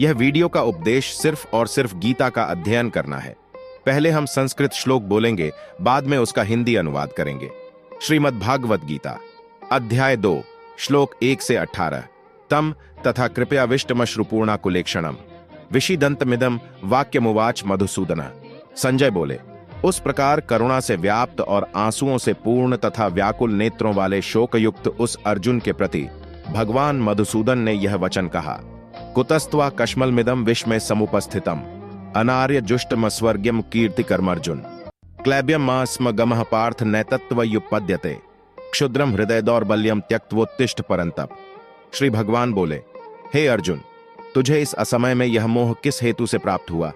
यह वीडियो का उपदेश सिर्फ और सिर्फ गीता का अध्ययन करना है। पहले हम संस्कृत श्लोक बोलेंगे, बाद में उसका हिंदी अनुवाद करेंगे। श्रीमद् भागवत गीता अध्याय 2 श्लोक 1 से 18। तम तथा कृपया विष्टमश्रुपूर्णा कुलेक्षणम विषिदंतमिदम वाक्यमुवाच मधुसूदन। संजय बोले, उस प्रकार करुणा से व्याप्त और आंसुओं से पूर्ण तथा व्याकुल नेत्रों वाले शोकयुक्त उस अर्जुन के प्रति भगवान मधुसूदन ने यह वचन कहा। कुतस्त्वा कश्मलमिदं विस्मय समुपस्थितम अनार्य जुष्टम स्वर्ग्यम कीर्ति कर्मर्जुन क्लैब्यम स्म गमः पार्थ नैतत्वयुपद्यते क्षुद्रम हृदय दौर्बल्यम त्यक्त्वोत्तिष्ठ परंतप। श्री भगवान बोले, हे अर्जुन, तुझे इस असमय में यह मोह किस हेतु से प्राप्त हुआ?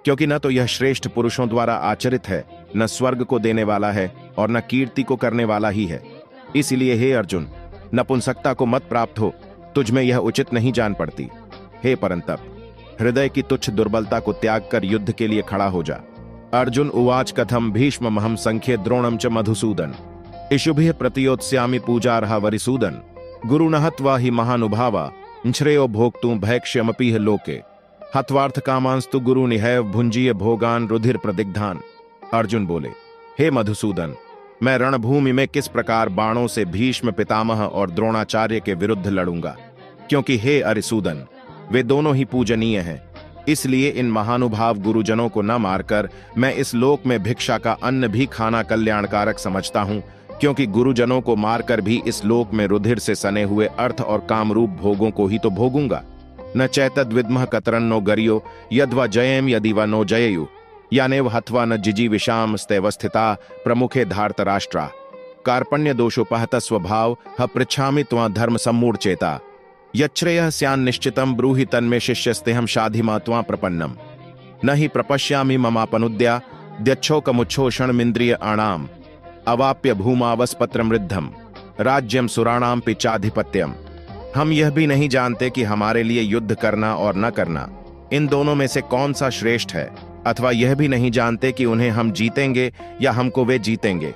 क्योंकि न तो यह श्रेष्ठ पुरुषों द्वारा आचरित है, न स्वर्ग को देने वाला है और न कीर्ति को करने वाला ही है। इसलिए हे अर्जुन, नपुंसकता को मत प्राप्त हो, तुझ में यह उचित नहीं जान पड़ती। हे परंतप, हृदय की तुच्छ दुर्बलता को त्याग कर युद्ध के लिए खड़ा हो जा। अर्जुन उवाच कथम भीष्ममहं संख्ये द्रोणम च मधुसूदन इषुभिः प्रतियोत्स्यामि पूजार्हा वरिसूदन गुरुणः त्वा हि महानुभावा श्रेयो भोक्तुं भैक्ष्यमपीह लोके हत्वार्थ कामांस्तु गुरु निहैव भुंजीय भोगान रुधिर प्रदिग्धान। अर्जुन बोले, हे मधुसूदन, मैं रणभूमि में किस प्रकार बाणों से भीष्म पितामह और द्रोणाचार्य के विरुद्ध लड़ूंगा? क्योंकि हे अरिसूदन, वे दोनों ही पूजनीय हैं। इसलिए इन महानुभाव गुरुजनों को न मारकर मैं इस लोक में भिक्षा का अन्न भी खाना कल्याणकारक समझता हूं, क्योंकि गुरुजनों को मारकर भी इस लोक में रुधिर से सने हुए अर्थ और कामरूप भोगों को ही तो भोगूंगा। न चैतद विद्मः कतरन्नो गरियो यद्वा जयेम यदि वा नो जयेयु यानेव हत्वा न जिजीविषाम स्तेवस्थिता प्रमुखे धार्तराष्ट्रा कार्पण्य दोषोपहत स्वभाव ह पृच्छामि त्वां धर्म सम्मूढ़चेता यच्छ्रेयः स्यान् निश्चितं ब्रूहि तन्मे शिष्यस्तेहं शाधिमा त्वां प्रपन्नम न हि प्रपश्यामि ममापनुद्या द्यच्छोकमुच्छोषणमिन्द्रिय आणाम अवाप्य भूमावस्पत्रमृद्धम राज्यम सुराणाम पिचाधिपत्यम। हम यह भी नहीं जानते कि हमारे लिए युद्ध करना और न करना, इन दोनों में से कौन सा श्रेष्ठ है, अथवा यह भी नहीं जानते कि उन्हें हम जीतेंगे या हमको वे जीतेंगे।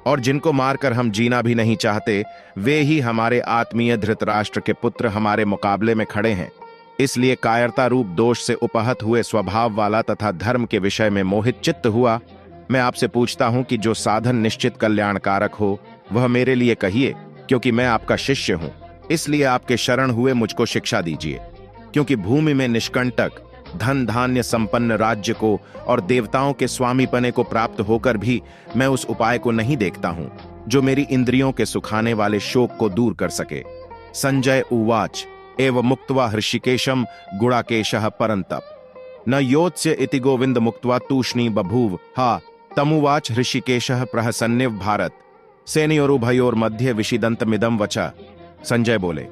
और जिनको मारकर हम जीना भी नहीं चाहते, वे ही हमारे आत्मीय धृतराष्ट्र के पुत्र हमारे मुकाबले में खड़े हैं। इसलिए कायरता रूप दोष से उपहत हुए स्वभाव वाला तथा धर्म के विषय में मोहित चित्त हुआ मैं आपसे पूछता हूं कि जो साधन निश्चित कल्याणकारक हो वह मेरे लिए कहिए, क्योंकि मैं आपका शिष्य हूं। इसलिए आपके शरण हुए मुझको शिक्षा दीजिए, क्योंकि भूमि में निष्कंटक धन धान्य संपन्न राज्य को और देवताओं के स्वामीपने को प्राप्त होकर भी मैं उस उपाय को नहीं देखता हूं जो मेरी इंद्रियों के सुखाने वाले शोक को दूर कर सके। संजय उवाच एव मुक्त्वा हृषिकेशम गुणाकेशः परंतप न योत्स्य इति गोविंद मुक्त्वा तूष्णी बभूव हा तमुवाच हृषिकेशः प्रहसन्निव भारत सेनयोरुभयोर्मध्ये विषिदंतमिदं वचा। संजय बोले,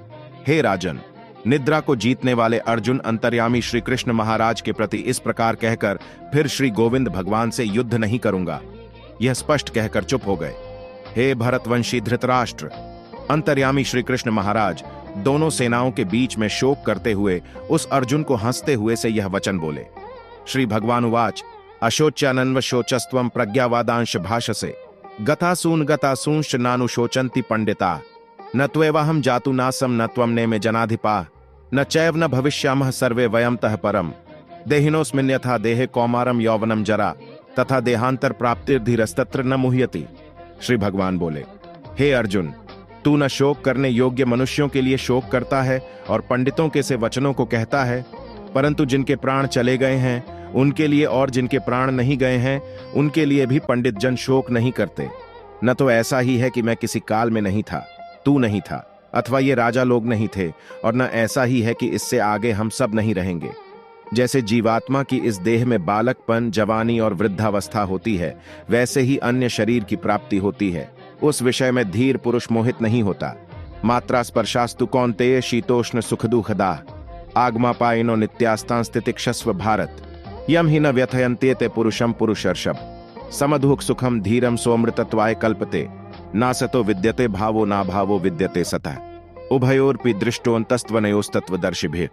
हे राजन, निद्रा को जीतने वाले अर्जुन अंतर्यामी श्री कृष्ण महाराज के प्रति इस प्रकार कहकर फिर श्री गोविंद भगवान से युद्ध नहीं करूंगा, यह स्पष्ट कहकर चुप हो गए। हे भरतवंशी धृतराष्ट्र, अंतर्यामी श्री कृष्ण महाराज दोनों सेनाओं के बीच में शोक करते हुए उस अर्जुन को हंसते हुए से यह वचन बोले। श्री भगवान उवाच अशोच्यानन्व शोचस्त्वं प्रज्ञावादांश भाषसे गतासूंश्च नानुशोचन्ति पंडिता न त्वेवाहं जातु नासम न त्वं नेमे जनाधिपा न चैव न भविष्यामः सर्वे वयं तः परम देहिनोऽस्मिन् यथा देहे कौमारम यौवनम जरा तथा देहांतर प्राप्तिर्धीरस्तत्र न मुह्यति। श्री भगवान बोले, हे अर्जुन, तू न शोक करने योग्य मनुष्यों के लिए शोक करता है और पंडितों के से वचनों को कहता है, परंतु जिनके प्राण चले गए हैं उनके लिए और जिनके प्राण नहीं गए हैं उनके लिए भी पंडित जन शोक नहीं करते। न तो ऐसा ही है कि मैं किसी काल में नहीं था, तू नहीं था, अथवा ये राजा लोग नहीं थे, और न ऐसा ही है कि इससे आगे हम सब नहीं रहेंगे। जैसे जीवात्मा की इस देह में बालकपन, जवानी और वृद्धावस्था होती है, वैसे ही अन्य शरीर की प्राप्ति होती है। उस विषय में धीर पुरुष मोहित नहीं होता। मात्रा स्पर्शास्तु कौन्तेय शीतोष्ण सुख दुःखदा आगमा पायिनो नित्यास्तां स्थितिक्षस्व भारत यम ही न व्यथयन्त्येते पुरुषम पुरुषर्षभ समधुक सुखम धीरम सोमृतत्वाय कल्पते नासतो विद्यते भावो ना भावो विद्यते सतः उभयोरपि दृष्टोऽन्तस्त्वनयोस्तत्वदर्शिभिः।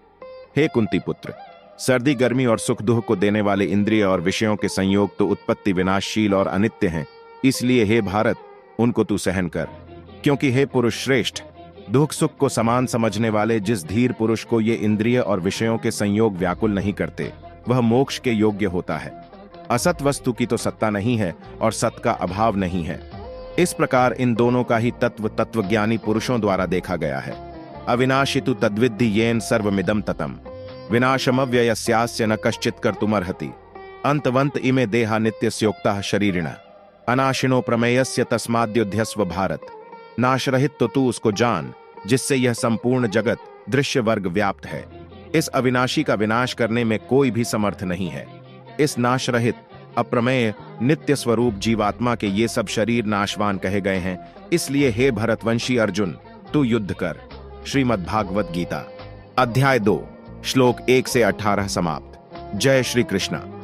हे कुंती पुत्र, सर्दी गर्मी और सुख दुख को देने वाले इंद्रिय और विषयों के संयोग तो उत्पत्ति विनाशशील और अनित्य हैं। इसलिए हे भारत, उनको तू सहन कर, क्योंकि हे पुरुष श्रेष्ठ, दुख सुख को समान समझने वाले जिस धीर पुरुष को ये इंद्रिय और विषयों के संयोग व्याकुल नहीं करते, वह मोक्ष के योग्य होता है। असत वस्तु की तो सत्ता नहीं है और सत का अभाव नहीं है। इस प्रकार इन दोनों का ही तत्वज्ञानी पुरुषों द्वारा देखा गया है। अविनाशितु तद्विद्धि येन सर्वमिदं ततम्, विनाशमव्ययस्यास्य न कश्चित् कर्तुमर्हति, अंतवंत इमे देहा नित्यस्योक्ताः शरीरिणः, अनाशिनो प्रमेयस्य तस्माद्युध्यस्व भारत। नाशरहित तो तू उसको जान जिससे यह संपूर्ण जगत दृश्य वर्ग व्याप्त है। इस अविनाशी का विनाश करने में कोई भी समर्थ नहीं है। इस नाशरहित अप्रमेय नित्य स्वरूप जीवात्मा के ये सब शरीर नाशवान कहे गए हैं। इसलिए हे भरतवंशी अर्जुन, तू युद्ध कर। श्रीमद् भागवत गीता अध्याय 2 श्लोक 1 से 18 समाप्त। जय श्री कृष्ण।